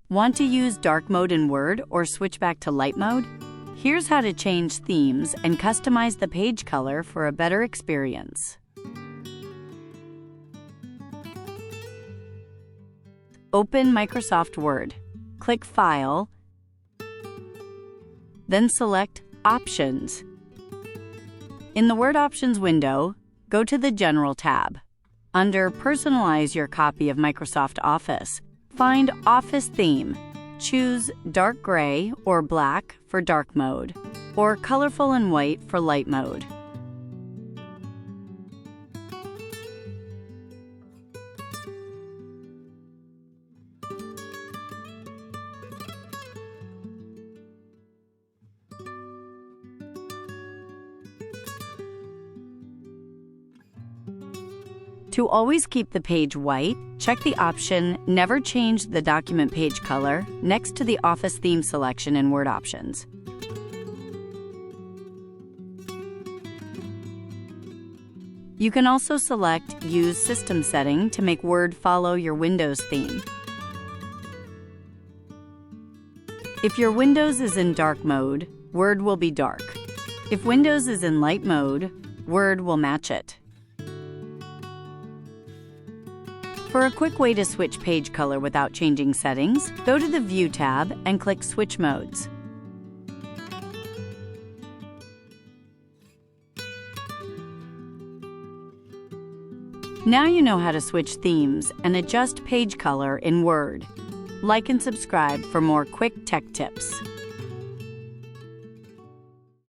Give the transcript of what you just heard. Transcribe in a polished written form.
Want to use dark mode in Word or switch back to light mode? Here's how to change themes and customize the page color for a better experience. Open Microsoft Word. Click File, then select Options. In the Word Options window, go to the General tab. Under Personalize your copy of Microsoft Office, find Office Theme. Choose dark gray or black for dark mode, or colorful and white for light mode. To always keep the page white, check the option Never Change the Document Page Color next to the Office Theme selection in Word Options. You can also select Use System Setting to make Word follow your Windows theme. If your Windows is in dark mode, Word will be dark. If Windows is in light mode, Word will match it. For a quick way to switch page color without changing settings, go to the View tab and click Switch Modes. Now you know how to switch themes and adjust page color in Word. Like and subscribe for more quick tech tips.